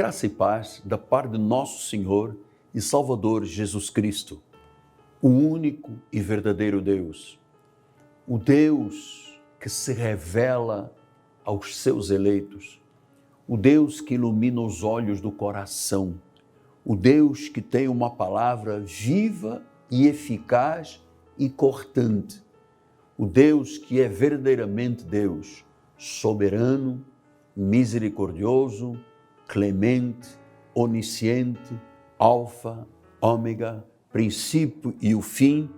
Graça e paz da parte de nosso Senhor e Salvador Jesus Cristo, o único e verdadeiro Deus, o Deus que se revela aos seus eleitos, o Deus que ilumina os olhos do coração, o Deus que tem uma palavra viva e eficaz e cortante, o Deus que é verdadeiramente Deus, soberano, misericordioso, clemente, onisciente, alfa, ômega, princípio e o fim,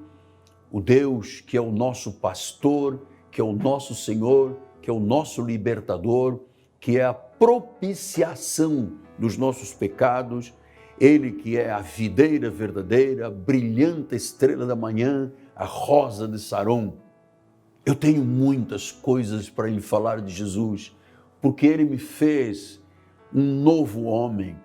o Deus que é o nosso pastor, que é o nosso Senhor, que é o nosso libertador, que é a propiciação dos nossos pecados, Ele que é a videira verdadeira, a brilhante estrela da manhã, a rosa de Saron. Eu tenho muitas coisas para lhe falar de Jesus, porque Ele me fez um novo homem.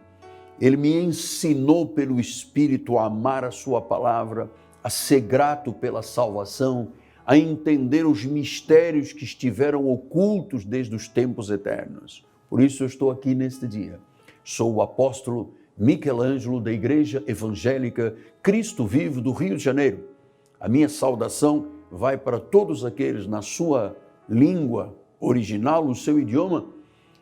Ele me ensinou pelo Espírito a amar a sua palavra, a ser grato pela salvação, a entender os mistérios que estiveram ocultos desde os tempos eternos. Por isso eu estou aqui neste dia. Sou o apóstolo Michelangelo da Igreja Evangélica Cristo Vivo do Rio de Janeiro. A minha saudação vai para todos aqueles na sua língua original, no seu idioma,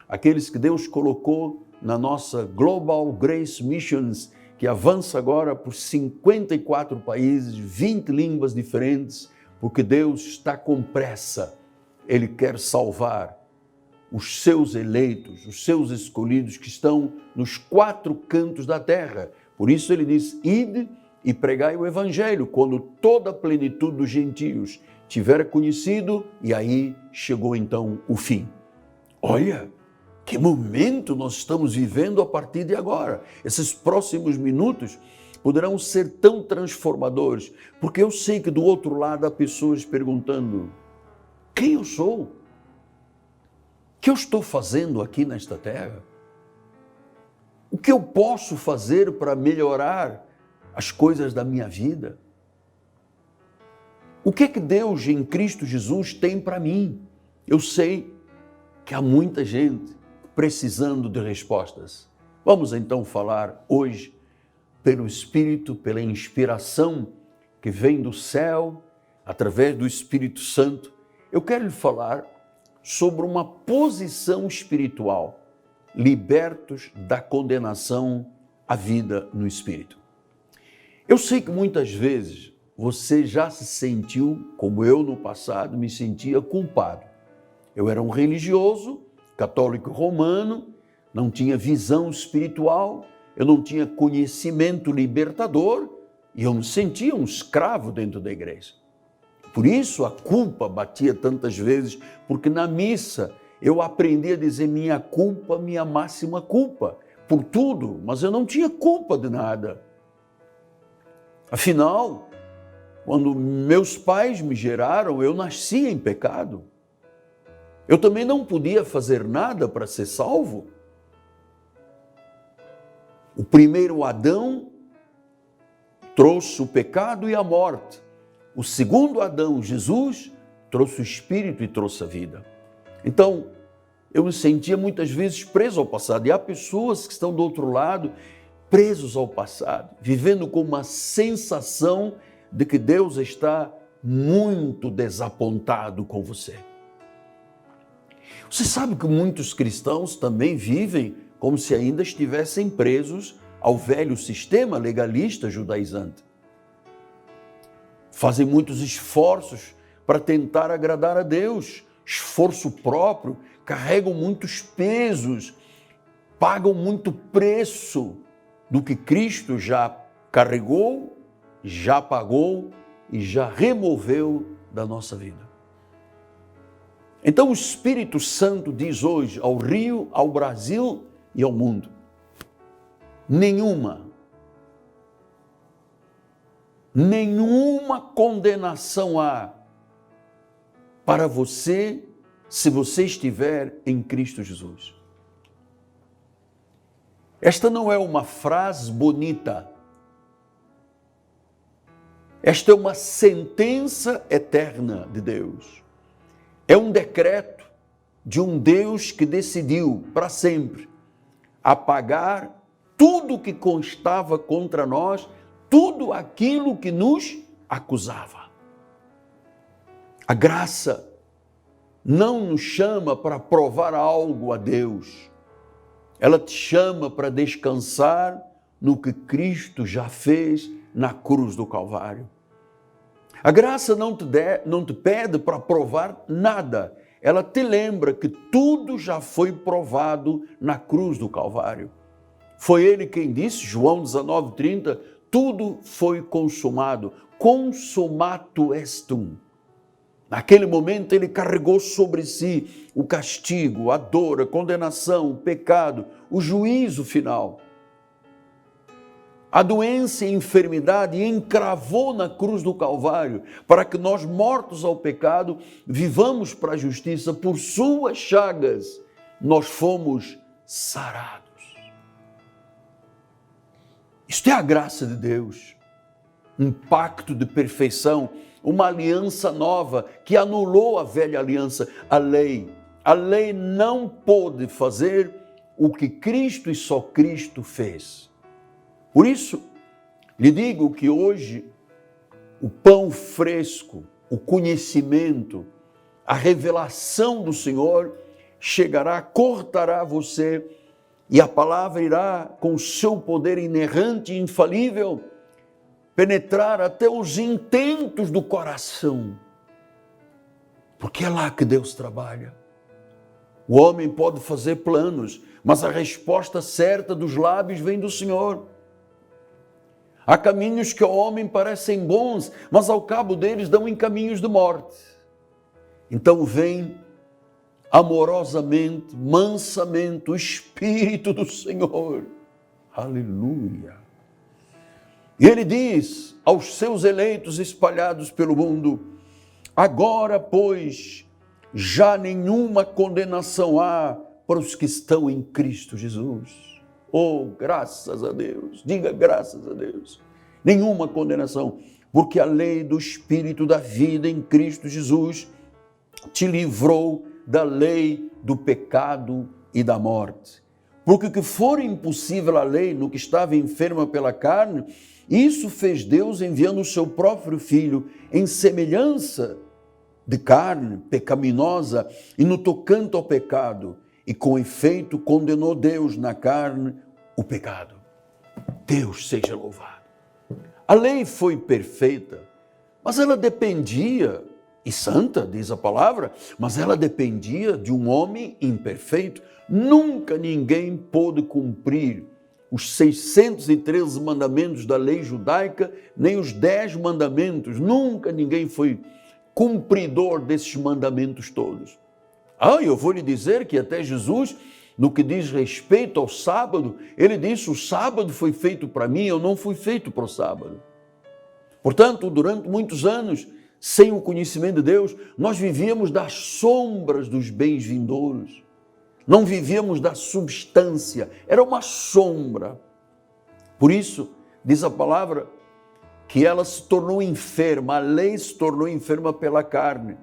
aqueles que Deus colocou na nossa Global Grace Missions, que avança agora por 54 países, 20 línguas diferentes, porque Deus está com pressa. Ele quer salvar os seus eleitos, os seus escolhidos que estão nos 4 cantos da terra. Por isso ele diz, ide e pregai o evangelho, quando toda a plenitude dos gentios tiver conhecido, e aí chegou então o fim. Olha, que momento nós estamos vivendo a partir de agora. Esses próximos minutos poderão ser tão transformadores, porque eu sei que do outro lado há pessoas perguntando, quem eu sou? O que eu estou fazendo aqui nesta terra? O que eu posso fazer para melhorar as coisas da minha vida? O que Deus em Cristo Jesus tem para mim? Eu sei que há muita gente precisando de respostas. Vamos então falar hoje, pelo Espírito, pela inspiração que vem do céu, através do Espírito Santo. Eu quero lhe falar sobre uma posição espiritual, libertos da condenação à vida no Espírito. Eu sei que muitas vezes você já se sentiu, como eu no passado, me sentia culpado. Eu era um religioso, católico romano, não tinha visão espiritual, eu não tinha conhecimento libertador e eu me sentia um escravo dentro da igreja. Por isso a culpa batia tantas vezes, porque na missa eu aprendi a dizer minha culpa, minha máxima culpa, por tudo, mas eu não tinha culpa de nada. Afinal, quando meus pais me geraram, eu nasci em pecado. Eu também não podia fazer nada para ser salvo. O primeiro Adão trouxe o pecado e a morte. O segundo Adão, Jesus, trouxe o Espírito e trouxe a vida. Então, eu me sentia muitas vezes preso ao passado. E há pessoas que estão do outro lado, presos ao passado, vivendo com uma sensação de que Deus está muito desapontado com você. Você sabe que muitos cristãos também vivem como se ainda estivessem presos ao velho sistema legalista judaizante. Fazem muitos esforços para tentar agradar a Deus, esforço próprio, carregam muitos pesos, pagam muito preço do que Cristo já carregou, já pagou e já removeu da nossa vida. Então o Espírito Santo diz hoje ao Rio, ao Brasil e ao mundo, nenhuma condenação há para você se você estiver em Cristo Jesus. Esta não é uma frase bonita. Esta é uma sentença eterna de Deus. É um decreto de um Deus que decidiu para sempre apagar tudo que constava contra nós, tudo aquilo que nos acusava. A graça não nos chama para provar algo a Deus. Ela te chama para descansar no que Cristo já fez na cruz do Calvário. A graça não te pede para provar nada. Ela te lembra que tudo já foi provado na cruz do Calvário. Foi ele quem disse, João 19:30, tudo foi consumado. Consumato estum. Naquele momento ele carregou sobre si o castigo, a dor, a condenação, o pecado, o juízo final. A doença e a enfermidade e encravou na cruz do Calvário, para que nós, mortos ao pecado, vivamos para a justiça. Por suas chagas, nós fomos sarados. Isto é a graça de Deus, um pacto de perfeição, uma aliança nova que anulou a velha aliança, a lei. A lei não pôde fazer o que Cristo e só Cristo fez. Por isso, lhe digo que hoje o pão fresco, o conhecimento, a revelação do Senhor chegará, cortará você e a palavra irá, com o seu poder inerrante e infalível, penetrar até os intentos do coração. Porque é lá que Deus trabalha. O homem pode fazer planos, mas a resposta certa dos lábios vem do Senhor. Há caminhos que ao homem parecem bons, mas ao cabo deles dão em caminhos de morte. Então vem amorosamente, mansamente, o Espírito do Senhor. Aleluia! E ele diz aos seus eleitos espalhados pelo mundo: agora, pois, já nenhuma condenação há para os que estão em Cristo Jesus. Oh, graças a Deus, diga graças a Deus. Nenhuma condenação, porque a lei do Espírito da vida em Cristo Jesus te livrou da lei do pecado e da morte. Porque o que for impossível à lei no que estava enferma pela carne, isso fez Deus enviando o seu próprio Filho em semelhança de carne pecaminosa e no tocante ao pecado, e com efeito condenou Deus na carne o pecado. Deus seja louvado. A lei foi perfeita, mas ela dependia, e santa, diz a palavra, mas ela dependia de um homem imperfeito. Nunca ninguém pôde cumprir os 613 mandamentos da lei judaica, nem os 10 mandamentos. Nunca ninguém foi cumpridor desses mandamentos todos. Eu vou lhe dizer que até Jesus, no que diz respeito ao sábado, ele disse: o sábado foi feito para mim, eu não fui feito para o sábado. Portanto, durante muitos anos, sem o conhecimento de Deus, nós vivíamos das sombras dos bens vindouros. Não vivíamos da substância, era uma sombra. Por isso, diz a palavra, que ela se tornou enferma, a lei se tornou enferma pela carne.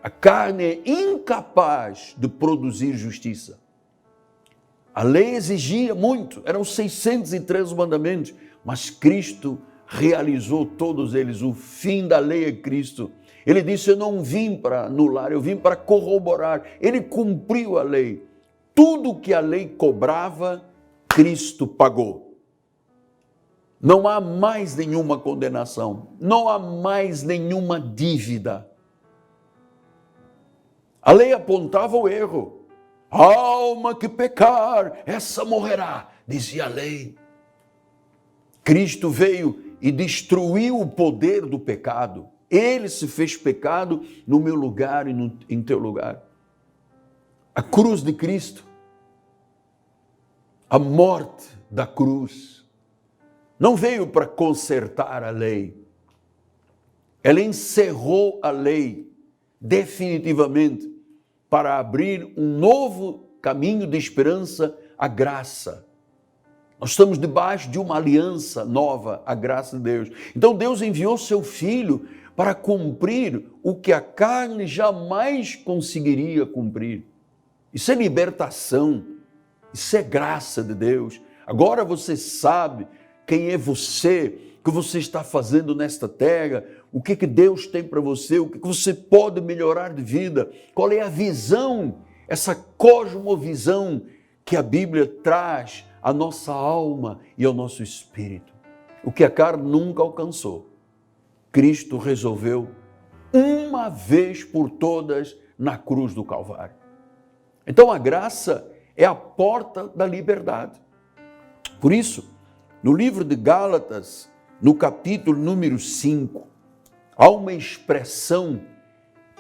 A carne é incapaz de produzir justiça. A lei exigia muito, eram 613 mandamentos, mas Cristo realizou todos eles. O fim da lei é Cristo. Ele disse: eu não vim para anular, eu vim para corroborar. Ele cumpriu a lei. Tudo que a lei cobrava, Cristo pagou. Não há mais nenhuma condenação, não há mais nenhuma dívida. A lei apontava o erro. A alma que pecar, essa morrerá, dizia a lei. Cristo veio e destruiu o poder do pecado. Ele se fez pecado no meu lugar e em teu lugar. A cruz de Cristo, a morte da cruz, não veio para consertar a lei. Ela encerrou a lei definitivamente para abrir um novo caminho de esperança, a graça. Nós estamos debaixo de uma aliança nova, a graça de Deus. Então Deus enviou seu Filho para cumprir o que a carne jamais conseguiria cumprir. Isso é libertação. Isso é graça de Deus. Agora você sabe quem é você, o que você está fazendo nesta terra, o que Deus tem para você, o que você pode melhorar de vida, qual é a visão, essa cosmovisão que a Bíblia traz à nossa alma e ao nosso espírito. O que a carne nunca alcançou, Cristo resolveu uma vez por todas na cruz do Calvário. Então a graça é a porta da liberdade. Por isso, no livro de Gálatas, no capítulo número 5, há uma expressão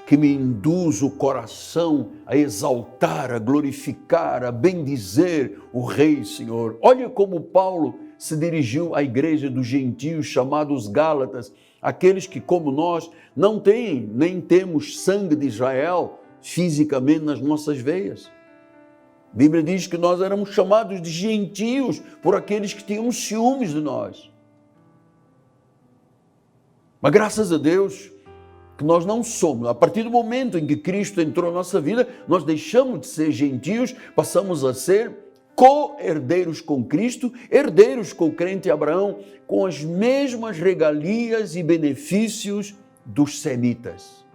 que me induz o coração a exaltar, a glorificar, a bendizer o Rei Senhor. Olha como Paulo se dirigiu à igreja dos gentios, chamados Gálatas, aqueles que, como nós, não têm, nem temos sangue de Israel fisicamente nas nossas veias. A Bíblia diz que nós éramos chamados de gentios por aqueles que tinham ciúmes de nós. Mas graças a Deus que nós não somos. A partir do momento em que Cristo entrou na nossa vida, nós deixamos de ser gentios, passamos a ser co-herdeiros com Cristo, herdeiros com o crente Abraão, com as mesmas regalias e benefícios dos semitas.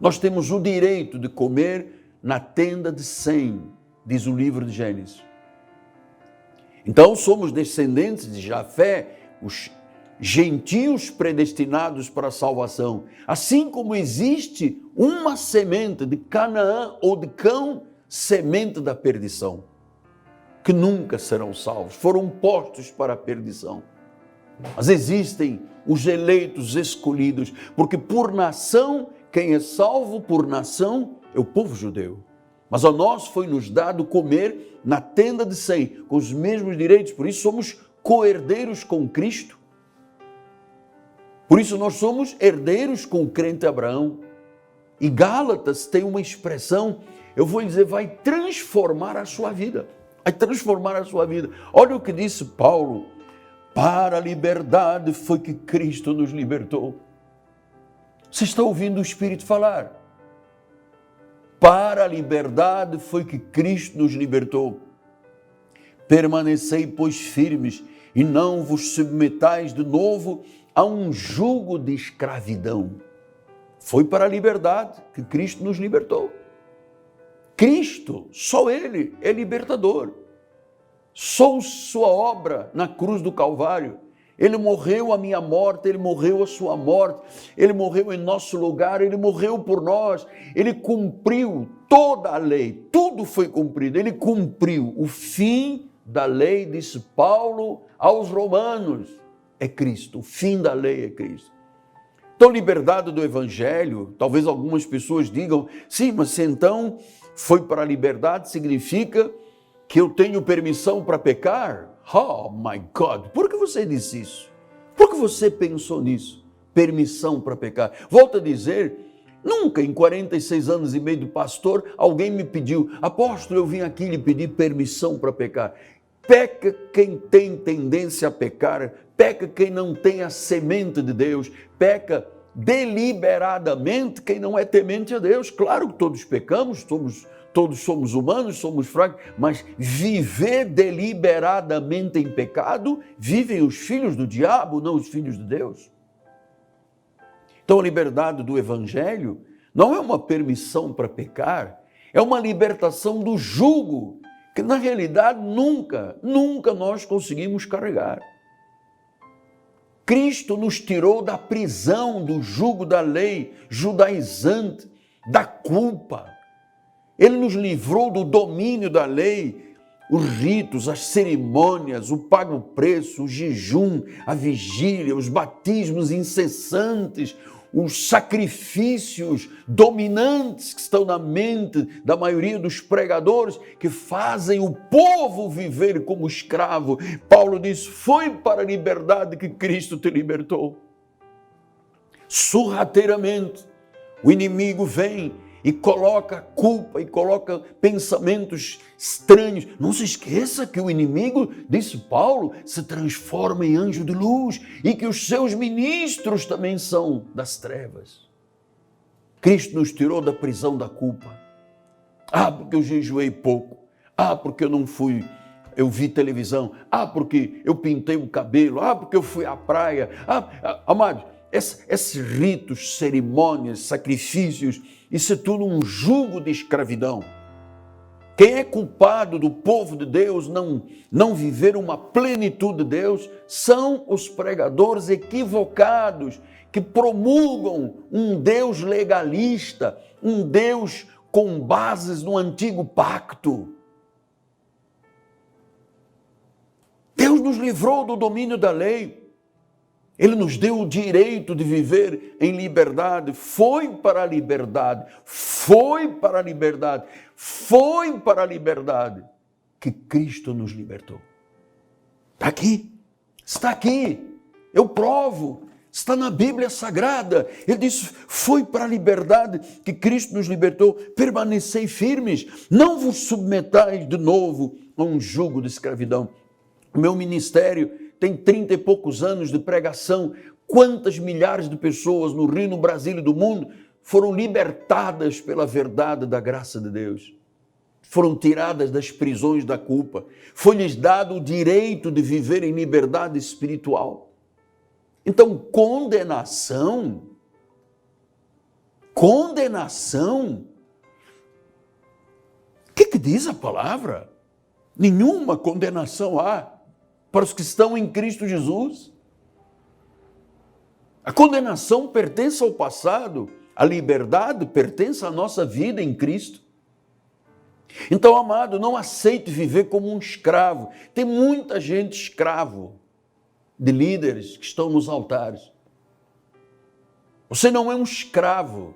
Nós temos o direito de comer na tenda de Sem, diz o livro de Gênesis. Então somos descendentes de Jafé, os gentios predestinados para a salvação. Assim como existe uma semente de Canaã ou de Cão, semente da perdição, que nunca serão salvos, foram postos para a perdição. Mas existem os eleitos escolhidos, porque por nação, quem é salvo por nação é o povo judeu. Mas a nós foi nos dado comer na tenda de Sem, com os mesmos direitos, por isso somos co-herdeiros com Cristo. Por isso nós somos herdeiros com o crente Abraão. E Gálatas tem uma expressão, eu vou dizer, vai transformar a sua vida. Vai transformar a sua vida. Olha o que disse Paulo: para a liberdade foi que Cristo nos libertou. Você está ouvindo o Espírito falar? Para a liberdade foi que Cristo nos libertou. Permanecei, pois, firmes, e não vos submetais de novo a um jugo de escravidão. Foi para a liberdade que Cristo nos libertou. Cristo, só Ele é libertador. Só sua obra na cruz do Calvário. Ele morreu a minha morte, Ele morreu a sua morte, Ele morreu em nosso lugar, Ele morreu por nós, Ele cumpriu toda a lei, tudo foi cumprido, Ele cumpriu o fim da lei, disse Paulo aos Romanos, é Cristo, o fim da lei é Cristo. Então, liberdade do Evangelho, talvez algumas pessoas digam, sim, mas se então foi para a liberdade, significa que eu tenho permissão para pecar? Oh my God, por que você disse isso? Por que você pensou nisso? Permissão para pecar. Volto a dizer, nunca em 46 anos e meio de pastor, alguém me pediu, apóstolo, eu vim aqui lhe pedir permissão para pecar. Peca quem tem tendência a pecar, peca quem não tem a semente de Deus, peca deliberadamente quem não é temente a Deus. Claro que todos pecamos, todos somos humanos, somos fracos, mas viver deliberadamente em pecado, vivem os filhos do diabo, não os filhos de Deus. Então a liberdade do Evangelho não é uma permissão para pecar, é uma libertação do jugo, que na realidade nunca nós conseguimos carregar. Cristo nos tirou da prisão, do jugo da lei judaizante, da culpa. Ele nos livrou do domínio da lei, os ritos, as cerimônias, o pago preço, o jejum, a vigília, os batismos incessantes, os sacrifícios dominantes que estão na mente da maioria dos pregadores, que fazem o povo viver como escravo. Paulo diz, foi para a liberdade que Cristo te libertou. Sorrateiramente, o inimigo vem e coloca culpa, e coloca pensamentos estranhos. Não se esqueça que o inimigo, disse Paulo, se transforma em anjo de luz e que os seus ministros também são das trevas. Cristo nos tirou da prisão da culpa. Ah, porque eu jejuei pouco. Ah, porque eu vi televisão. Ah, porque eu pintei o cabelo. Ah, porque eu fui à praia. Amados, esses ritos, cerimônias, sacrifícios, isso é tudo um jugo de escravidão. Quem é culpado do povo de Deus não viver uma plenitude de Deus são os pregadores equivocados que promulgam um Deus legalista, um Deus com bases no antigo pacto. Deus nos livrou do domínio da lei. Ele nos deu o direito de viver em liberdade. Foi para a liberdade que Cristo nos libertou. Está aqui, está aqui. Eu provo, está na Bíblia Sagrada. Ele disse, foi para a liberdade que Cristo nos libertou. Permanecei firmes, não vos submetais de novo a um jugo de escravidão. O meu ministério tem 30 e poucos anos de pregação. Quantas milhares de pessoas no Rio, no Brasil e do mundo foram libertadas pela verdade da graça de Deus. Foram tiradas das prisões da culpa. Foi-lhes dado o direito de viver em liberdade espiritual. Então, condenação, o que diz a palavra? Nenhuma condenação há para os que estão em Cristo Jesus. A condenação pertence ao passado, a liberdade pertence à nossa vida em Cristo. Então, amado, não aceite viver como um escravo. Tem muita gente escravo de líderes que estão nos altares. Você não é um escravo.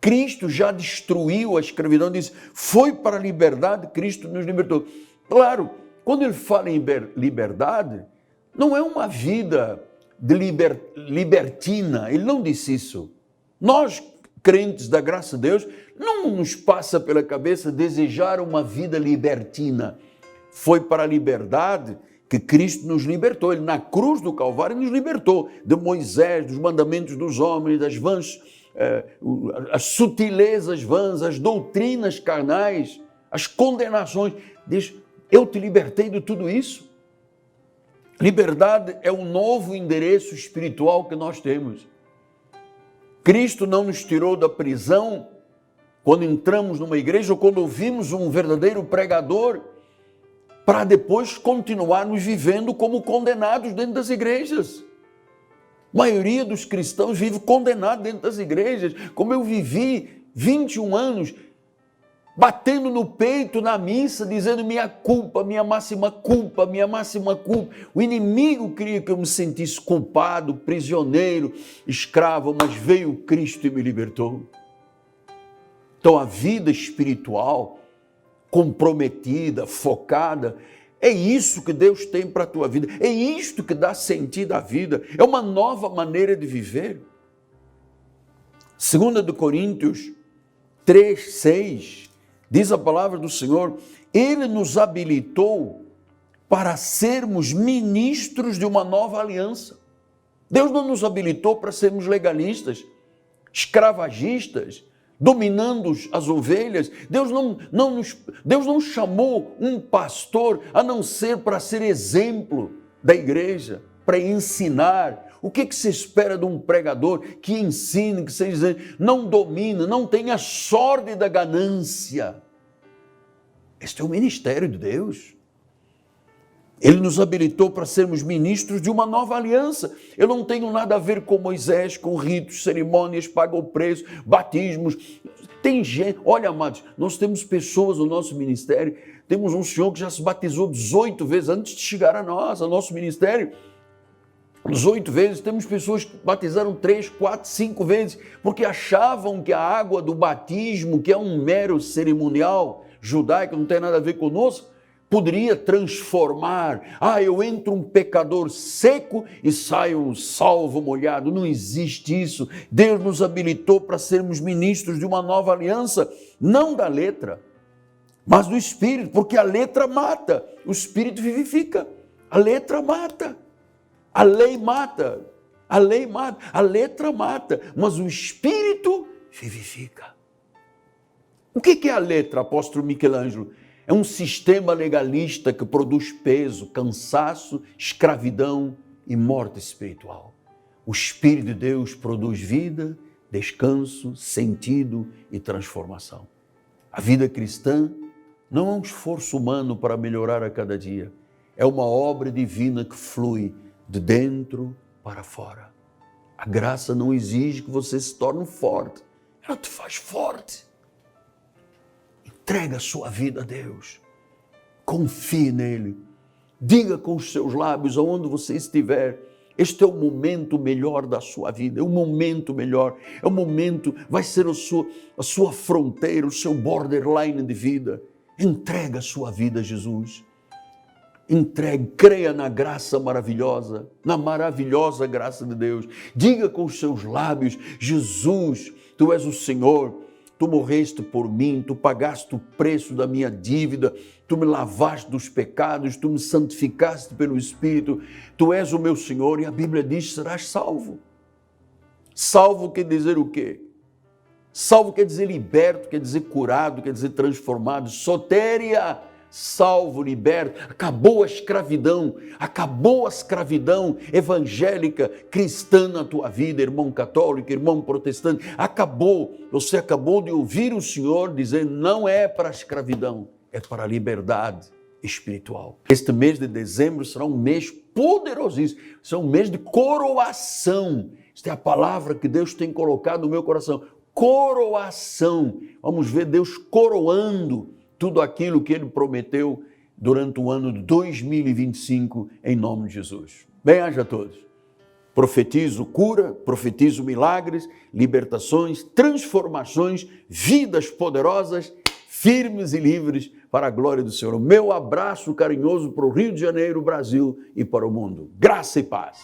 Cristo já destruiu a escravidão, diz, foi para a liberdade, Cristo nos libertou. Claro, quando ele fala em liberdade, não é uma vida de libertina, ele não disse isso. Nós, crentes da graça de Deus, não nos passa pela cabeça desejar uma vida libertina. Foi para a liberdade que Cristo nos libertou. Ele na cruz do Calvário nos libertou de Moisés, dos mandamentos dos homens, das vãs, as sutilezas vãs, as doutrinas carnais, as condenações. Diz, eu te libertei de tudo isso. Liberdade é o novo endereço espiritual que nós temos. Cristo não nos tirou da prisão quando entramos numa igreja ou quando ouvimos um verdadeiro pregador para depois continuarmos vivendo como condenados dentro das igrejas. A maioria dos cristãos vive condenado dentro das igrejas, como eu vivi 21 anos, batendo no peito na missa, dizendo minha culpa, minha máxima culpa, minha máxima culpa. O inimigo queria que eu me sentisse culpado, prisioneiro, escravo, mas veio Cristo e me libertou. Então a vida espiritual, comprometida, focada, é isso que Deus tem para a tua vida, é isto que dá sentido à vida, é uma nova maneira de viver. 2 Coríntios 3:6 diz a palavra do Senhor, Ele nos habilitou para sermos ministros de uma nova aliança. Deus não nos habilitou para sermos legalistas, escravagistas, dominando as ovelhas. Deus não chamou um pastor a não ser para ser exemplo da igreja, para ensinar. O que se espera de um pregador que ensine, que seja, não domina, não tenha sorte da ganância? Este é o ministério de Deus. Ele nos habilitou para sermos ministros de uma nova aliança. Eu não tenho nada a ver com Moisés, com ritos, cerimônias, paga o preço, batismos. Tem gente, olha, amados, nós temos pessoas no nosso ministério, temos um senhor que já se batizou 18 vezes antes de chegar a nós, ao nosso ministério. 18 vezes, temos pessoas que batizaram 3, 4, 5 vezes, porque achavam que a água do batismo, que é um mero cerimonial judaico, não tem nada a ver conosco, poderia transformar. Eu entro um pecador seco e saio salvo, molhado. Não existe isso. Deus nos habilitou para sermos ministros de uma nova aliança, não da letra, mas do Espírito, porque a letra mata, o Espírito vivifica. A letra mata, a lei mata, a letra mata, mas o Espírito vivifica. O que é a letra, apóstolo Michelangelo? É um sistema legalista que produz peso, cansaço, escravidão e morte espiritual. O Espírito de Deus produz vida, descanso, sentido e transformação. A vida cristã não é um esforço humano para melhorar a cada dia. É uma obra divina que flui de dentro para fora. A graça não exige que você se torne forte. Ela te faz forte. Entrega a sua vida a Deus. Confie nele. Diga com os seus lábios, aonde você estiver, este é o momento melhor da sua vida, é o momento melhor, é o momento, vai ser a sua fronteira, o seu borderline de vida. Entrega a sua vida a Jesus. Entregue, creia na graça maravilhosa, na maravilhosa graça de Deus. Diga com os seus lábios, Jesus, Tu és o Senhor, Tu morreste por mim, Tu pagaste o preço da minha dívida, Tu me lavaste dos pecados, Tu me santificaste pelo Espírito, Tu és o meu Senhor, e a Bíblia diz, serás salvo. Salvo quer dizer o quê? Salvo quer dizer liberto, quer dizer curado, quer dizer transformado. Sotéria, salvo, liberto. Acabou a escravidão evangélica, cristã na tua vida, irmão católico, irmão protestante. Acabou, você acabou de ouvir o Senhor dizer, não é para a escravidão, é para a liberdade espiritual. Este mês de dezembro será um mês poderosíssimo, será um mês de coroação. Esta é a palavra que Deus tem colocado no meu coração. Coroação. Vamos ver Deus coroando tudo aquilo que Ele prometeu durante o ano de 2025, em nome de Jesus. Bem-aja a todos. Profetizo cura, profetizo milagres, libertações, transformações, vidas poderosas, firmes e livres para a glória do Senhor. O meu abraço carinhoso para o Rio de Janeiro, Brasil e para o mundo. Graça e paz.